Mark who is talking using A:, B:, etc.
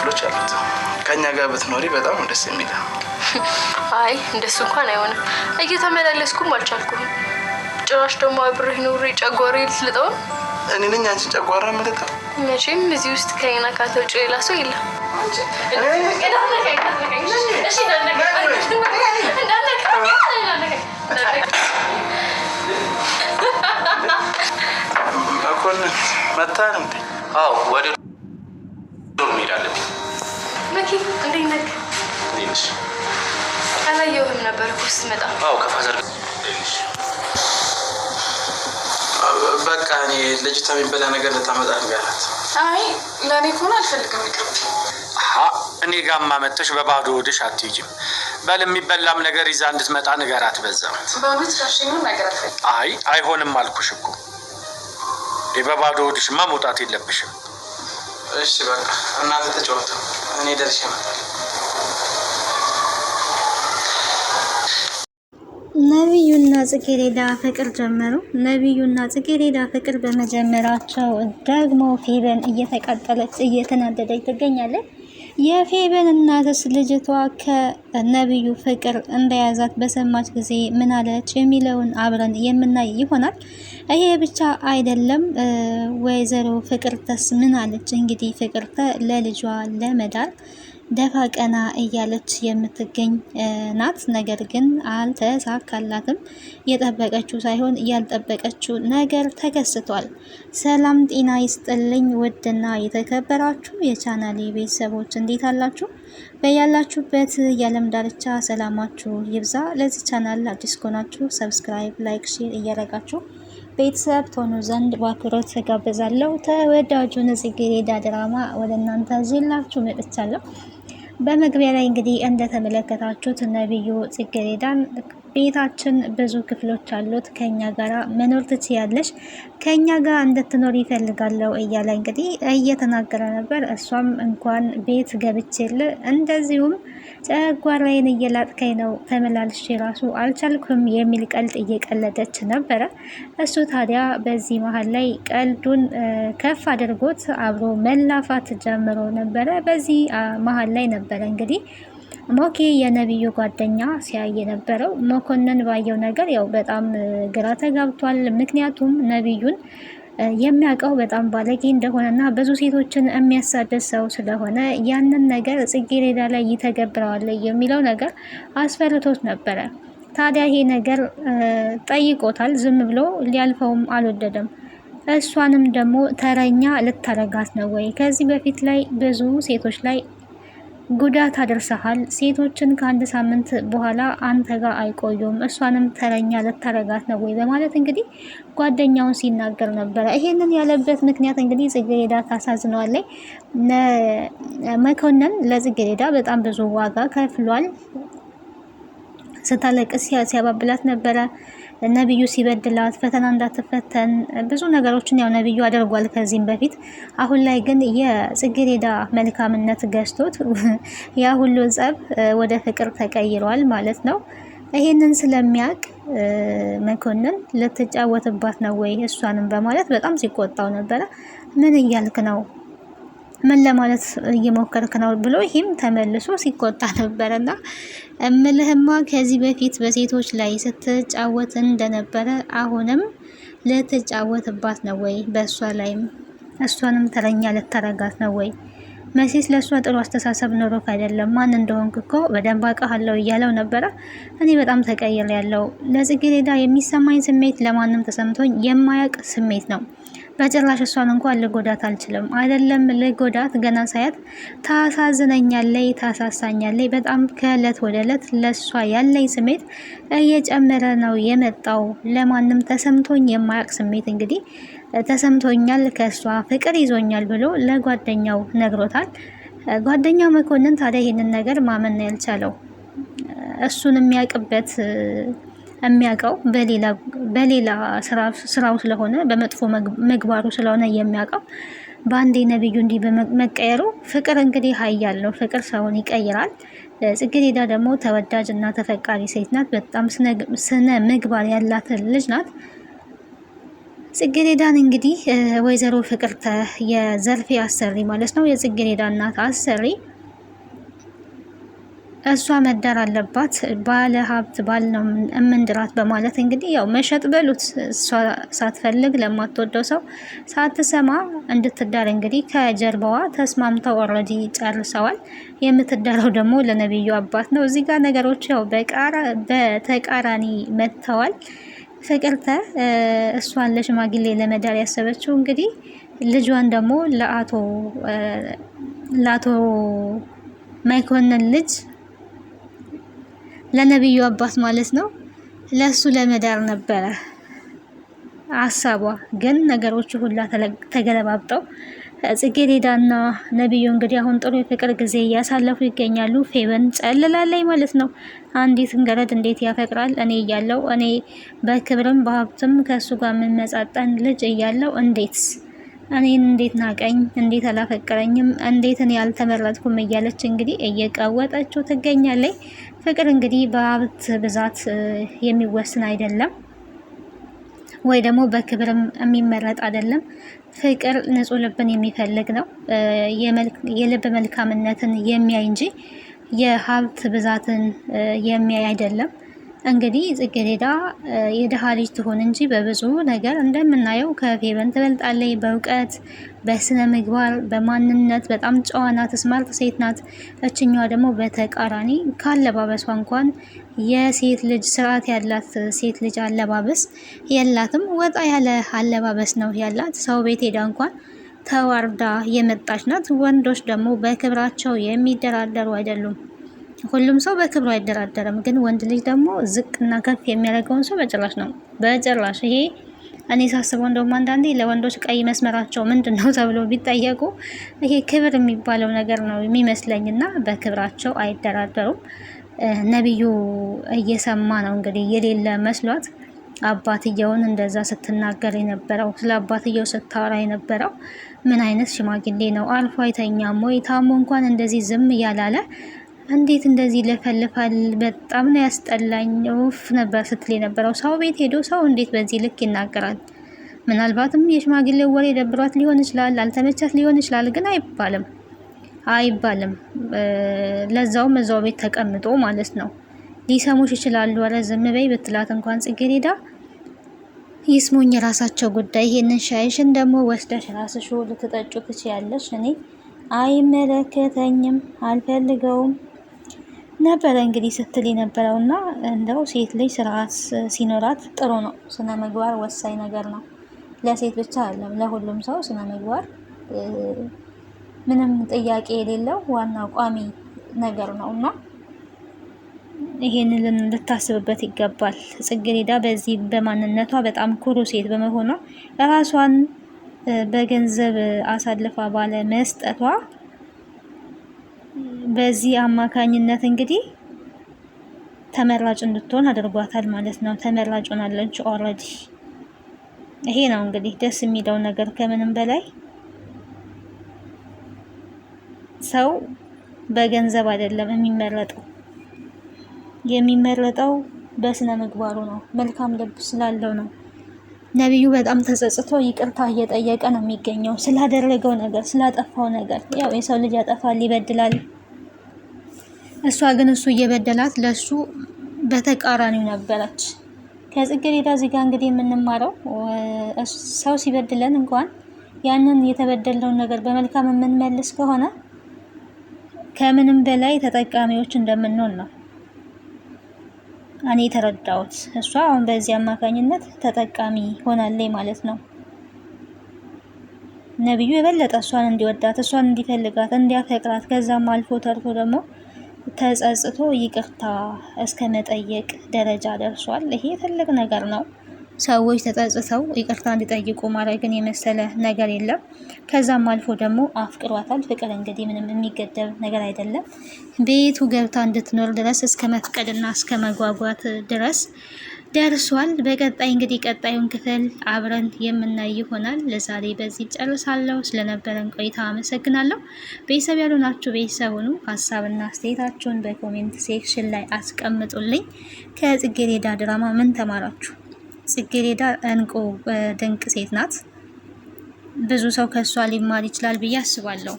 A: ክፍሎች አሉት። ከኛ ጋር ብትኖሪ በጣም ደስ የሚል።
B: አይ እንደሱ እንኳን አይሆንም። እየተመላለስኩም አልቻልኩም። ጭራሽ ደግሞ አብሬህ ኑሬ ጨጓሬ ልትልጠው።
A: እኔ ነኝ አንቺን ጨጓራ የምልጠው?
B: መቼም እዚህ ውስጥ ከኔና ካንተ ውጭ ሌላ ሰው የለም።
A: መኮንን መታህ ነው እንዴ?
C: አዎ፣ ወደ ዶር መሄድ አለብኝ።
B: መኪ እንዴት ነህ?
C: ነሽ?
B: አላየሁህም ነበር እኮ ስትመጣ።
C: አዎ፣ ከፋዘር
A: በቃ እኔ ልጅቷ የሚበላ ነገር ልታመጣ ንገራት።
B: አይ ለእኔ ከሆነ አልፈልግም።
C: እኔ ጋማ መጥተሽ በባዶ ወድሽ አትይጂም። በል የሚበላም ነገር ይዛ እንድትመጣ ንገራት። በዛ
B: በእውነት ጋሽ ምንም ነገር አልፈልግም።
C: አይ አይሆንም አልኩሽ እኮ። በባዶ ወድሽማ መውጣት የለብሽም።
A: እሺ በቃ እናንተ ተጫወቱ፣ እኔ ደርሼ እመጣለሁ።
D: ነቢዩና ጽጌረዳ ፍቅር ጀመሩ። ነቢዩና ጽጌረዳ ፍቅር በመጀመራቸው ደግሞ ፌበን እየተቃጠለች እየተናደደች ትገኛለች። የፌበን እናትስ ልጅቷ ከነቢዩ ፍቅር እንደያዛት በሰማች ጊዜ ምን አለች የሚለውን አብረን የምናይ ይሆናል። ይሄ ብቻ አይደለም፣ ወይዘሮ ፍቅርተስ ምን አለች? እንግዲህ ፍቅርተ ለልጇ ለመዳር ደፋ ቀና እያለች የምትገኝ ናት። ነገር ግን አልተሳካላትም። የጠበቀችው ሳይሆን ያልጠበቀችው ነገር ተከስቷል። ሰላም ጤና ይስጥልኝ ውድና የተከበራችሁ የቻናሌ ቤተሰቦች እንዴት አላችሁ? በያላችሁበት የዓለም ዳርቻ ሰላማችሁ ይብዛ። ለዚህ ቻናል አዲስ ከሆናችሁ ሰብስክራይብ፣ ላይክ፣ ሼር እያደረጋችሁ ቤተሰብ ትሆኑ ዘንድ በአክብሮት ተጋብዛለሁ። ተወዳጁን ጽጌረዳ ድራማ ወደ እናንተ ይዤላችሁ መጥቻለሁ። በመግቢያ ላይ እንግዲህ እንደተመለከታችሁት ነቢዩ ጽጌረዳን ቤታችን ብዙ ክፍሎች አሉት፣ ከኛ ጋራ መኖር ትችያለሽ፣ ከኛ ጋር እንድትኖር ይፈልጋለሁ እያለ እንግዲህ እየተናገረ ነበር። እሷም እንኳን ቤት ገብቼል እንደዚሁም ጨጓራዬን እየላጥከኝ ነው፣ ተመላልሼ ራሱ አልቻልኩም የሚል ቀልድ እየቀለደች ነበረ። እሱ ታዲያ በዚህ መሀል ላይ ቀልዱን ከፍ አድርጎት አብሮ መላፋት ጀምሮ ነበረ። በዚህ መሀል ላይ ነበረ እንግዲህ ሞኬ የነቢዩ ጓደኛ ሲያይ የነበረው። መኮንን ባየው ነገር ያው በጣም ግራ ተጋብቷል። ምክንያቱም ነቢዩን የሚያውቀው በጣም ባለጌ እንደሆነና ብዙ ሴቶችን የሚያሳድድ ሰው ስለሆነ ያንን ነገር ጽጌረዳ ላይ ይተገብረዋል የሚለው ነገር አስፈርቶት ነበረ። ታዲያ ይሄ ነገር ጠይቆታል። ዝም ብሎ ሊያልፈውም አልወደደም። እሷንም ደግሞ ተረኛ ልታረጋት ነው ወይ? ከዚህ በፊት ላይ ብዙ ሴቶች ላይ ጉዳት አደርሰሃል። ሴቶችን ከአንድ ሳምንት በኋላ አንተ ጋር አይቆዩም። እሷንም ተረኛ ልታረጋት ነው ወይ በማለት እንግዲህ ጓደኛውን ሲናገር ነበረ። ይሄንን ያለበት ምክንያት እንግዲህ ጽጌረዳ ታሳዝነዋለች። መኮንን ለጽጌረዳ በጣም ብዙ ዋጋ ከፍሏል። ስታለቅስ ሲያባብላት ነበረ። ነቢዩ ሲበድላት ፈተና እንዳትፈተን ብዙ ነገሮችን ያው ነቢዩ አድርጓል ከዚህም በፊት። አሁን ላይ ግን የጽጌረዳ መልካምነት ገዝቶት ያ ሁሉ ጸብ ወደ ፍቅር ተቀይሯል ማለት ነው። ይሄንን ስለሚያውቅ መኮንን ልትጫወትባት ነው ወይ እሷንም በማለት በጣም ሲቆጣው ነበረ። ምን እያልክ ነው? ምን ለማለት እየሞከርክ ነው ብሎ ይህም ተመልሶ ሲቆጣ ነበረና እምልህማ ከዚህ በፊት በሴቶች ላይ ስትጫወት እንደነበረ አሁንም ልትጫወትባት ነው ወይ? በእሷ ላይም እሷንም ተረኛ ልታረጋት ነው ወይ? መሲስ ለእሷ ጥሩ አስተሳሰብ ኖሮክ አይደለም፣ ማን እንደሆንክ እኮ በደንብ አውቃለሁ እያለው ነበረ። እኔ በጣም ተቀይር ያለው ለጽጌረዳ የሚሰማኝ ስሜት ለማንም ተሰምቶኝ የማያውቅ ስሜት ነው። በጭራሽ እሷን እንኳን ልጎዳት አልችልም። አይደለም ልጎዳት፣ ገና ሳያት ታሳዝነኛለይ፣ ታሳሳኛለይ። በጣም ከእለት ወደ እለት ለሷ ያለኝ ስሜት እየጨመረ ነው የመጣው። ለማንም ተሰምቶኝ የማያውቅ ስሜት እንግዲህ ተሰምቶኛል፣ ከሷ ፍቅር ይዞኛል ብሎ ለጓደኛው ነግሮታል። ጓደኛው መኮንን ታዲያ ይሄንን ነገር ማመን ነው ያልቻለው። እሱን የሚያውቀው በሌላ ስራው ስለሆነ በመጥፎ ምግባሩ ስለሆነ የሚያውቀው በአንዴ ነቢዩ እንዲህ በመቀየሩ ፍቅር እንግዲህ ኃያል ነው። ፍቅር ሰውን ይቀይራል። ጽጌረዳ ደግሞ ተወዳጅ እና ተፈቃሪ ሴት ናት። በጣም ስነ ምግባር ያላት ልጅ ናት። ጽጌረዳን እንግዲህ ወይዘሮ ፍቅርተ የዘርፌ አሰሪ ማለት ነው የጽጌረዳ እናት አሰሪ እሷ መዳር አለባት ባለ ሀብት ባል ነው እምንድራት በማለት እንግዲህ ያው መሸጥ በሉት እሷ ሳትፈልግ ለማትወደው ሰው ሳትሰማ እንድትዳር እንግዲህ ከጀርባዋ ተስማምተው ኦልሬዲ ጨርሰዋል። የምትዳረው ደግሞ ለነብዩ አባት ነው። እዚህ ጋር ነገሮች ያው በተቃራኒ መጥተዋል። ፍቅርተ እሷን ለሽማግሌ ለመዳር ያሰበችው እንግዲህ ልጇን ደግሞ ለአቶ መኮንን ልጅ ለነብዩ አባት ማለት ነው ለሱ ለመዳር ነበረ ሀሳቧ። ግን ነገሮቹ ሁላ ተገለባብጠው ጽጌረዳና ነብዩ እንግዲህ አሁን ጥሩ የፍቅር ጊዜ እያሳለፉ ይገኛሉ። ፌበን ጨልላለች ማለት ነው። አንዲት እንገረድ እንዴት ያፈቅራል እኔ እያለው እኔ በክብርም በሀብትም ከሱ ጋር የምመጻጠን ልጅ እያለው እኔን እንዴት ናቀኝ፣ እንዴት አላፈቀረኝም፣ እንዴት እኔ ያልተመረጥኩም እያለች እንግዲህ እየቃወጠችው ትገኛለች። ፍቅር እንግዲህ በሀብት ብዛት የሚወስን አይደለም፣ ወይ ደግሞ በክብርም የሚመረጥ አይደለም። ፍቅር ንጹህ ልብን የሚፈልግ ነው። የልብ መልካምነትን የሚያይ እንጂ የሀብት ብዛትን የሚያይ አይደለም። እንግዲህ ጽጌረዳ የድሃ ልጅ ትሆን እንጂ በብዙ ነገር እንደምናየው ከፌበን ትበልጣለች። በእውቀት፣ በስነ ምግባር፣ በማንነት በጣም ጨዋ ናት። ስማርት ሴት ናት። እችኛዋ ደግሞ በተቃራኒ ካለባበሷ እንኳን የሴት ልጅ ስርዓት ያላት ሴት ልጅ አለባበስ የላትም። ወጣ ያለ አለባበስ ነው ያላት። ሰው ቤት ሄዳ እንኳን ተዋርዳ የመጣች ናት። ወንዶች ደግሞ በክብራቸው የሚደራደሩ አይደሉም። ሁሉም ሰው በክብሩ አይደራደርም። ግን ወንድ ልጅ ደግሞ ዝቅና ከፍ የሚያደርገውን ሰው በጭራሽ። ይሄ እኔ ሳስበው እንደውም አንዳንዴ ለወንዶች ቀይ መስመራቸው ምንድን ነው ተብሎ ቢጠየቁ ይሄ ክብር የሚባለው ነገር ነው የሚመስለኝና በክብራቸው አይደራደሩም። ነብዩ እየሰማ ነው እንግዲህ የሌለ መስሏት አባትየውን እንደዛ ስትናገር የነበረው ስለ አባትየው ስታወራ የነበረው ምን አይነት ሽማግሌ ነው? አልፎ አይተኛም ወይ? ታሞ እንኳን እንደዚህ ዝም እያላለ እንዴት እንደዚህ ለፈልፋል? በጣም ነው ያስጠላኝ ኡፍ ነበር ስትል የነበረው። ሰው ቤት ሄዶ ሰው እንዴት በዚህ ልክ ይናገራል? ምናልባትም የሽማግሌው ወሬ ደብሯት ሊሆን ይችላል፣ አልተመቻት ሊሆን ይችላል። ግን አይባልም። ለዛውም እዛው ቤት ተቀምጦ ማለት ነው። ሊሰሙሽ ይችላሉ። ኧረ ዝም በይ ብትላት እንኳን ጽጌረዳ ይስሙኝ የራሳቸው ጉዳይ። ይሄንን ሻይሽን ደግሞ ወስደሽ ራስሽ ልትጠጩ ትችያለሽ። እኔ አይመለከተኝም፣ አልፈልገውም ነበረ እንግዲህ ስትል የነበረውና እንደው ሴት ልጅ ስርዓት ሲኖራት ጥሩ ነው። ስነ ምግባር ወሳኝ ነገር ነው። ለሴት ብቻ አይደለም ለሁሉም ሰው ስነ ምግባር ምንም ጥያቄ የሌለው ዋና ቋሚ ነገር ነውና ይሄንን ልታስብበት ይገባል። ጽጌረዳ በዚህ በማንነቷ በጣም ኩሩ ሴት በመሆኗ ራሷን በገንዘብ አሳልፋ ባለ መስጠቷ በዚህ አማካኝነት እንግዲህ ተመራጭ እንድትሆን አድርጓታል ማለት ነው። ተመራጭ ሆናለች ኦልሬዲ። ይሄ ነው እንግዲህ ደስ የሚለው ነገር። ከምንም በላይ ሰው በገንዘብ አይደለም የሚመረጠው በስነ ምግባሩ ነው። መልካም ልብ ስላለው ነው። ነብዩ በጣም ተጸጽቶ ይቅርታ እየጠየቀ ነው የሚገኘው ስላደረገው ነገር፣ ስላጠፋው ነገር። ያው የሰው ልጅ ያጠፋል፣ ይበድላል። እሷ ግን እሱ እየበደላት ለሱ በተቃራኒው ነበረች። ከጽጌረዳ እዚህ ጋር እንግዲህ የምንማረው ሰው ሲበድለን እንኳን ያንን የተበደልነውን ነገር በመልካም የምንመልስ ከሆነ ከምንም በላይ ተጠቃሚዎች እንደምንሆን ነው እኔ ተረዳሁት። እሷ አሁን በዚህ አማካኝነት ተጠቃሚ ሆናለች ማለት ነው። ነብዩ የበለጠ እሷን እንዲወዳት፣ እሷን እንዲፈልጋት፣ እንዲያፈቅራት ከዛም አልፎ ተርፎ ደግሞ ተጸጽቶ ይቅርታ እስከ መጠየቅ ደረጃ ደርሷል። ይሄ ትልቅ ነገር ነው። ሰዎች ተጸጽተው ይቅርታ እንዲጠይቁ ማድረግን የመሰለ ነገር የለም። ከዛም አልፎ ደግሞ አፍቅሯታል። ፍቅር እንግዲህ ምንም የሚገደብ ነገር አይደለም። ቤቱ ገብታ እንድትኖር ድረስ እስከ መፍቀድና እስከ መጓጓት ድረስ ደርሷል። በቀጣይ እንግዲህ ቀጣዩን ክፍል አብረን የምናይ ይሆናል። ለዛሬ በዚህ ጨርሳለሁ። ስለነበረን ቆይታ አመሰግናለሁ። ቤተሰብ ያልሆናችሁ ቤተሰብ ሁኑ። ሀሳብና አስተያየታችሁን በኮሜንት ሴክሽን ላይ አስቀምጡልኝ። ከጽጌረዳ ድራማ ምን ተማራችሁ? ጽጌረዳ እንቁ ድንቅ ሴት ናት። ብዙ ሰው ከሷ ሊማር ይችላል ብዬ አስባለሁ።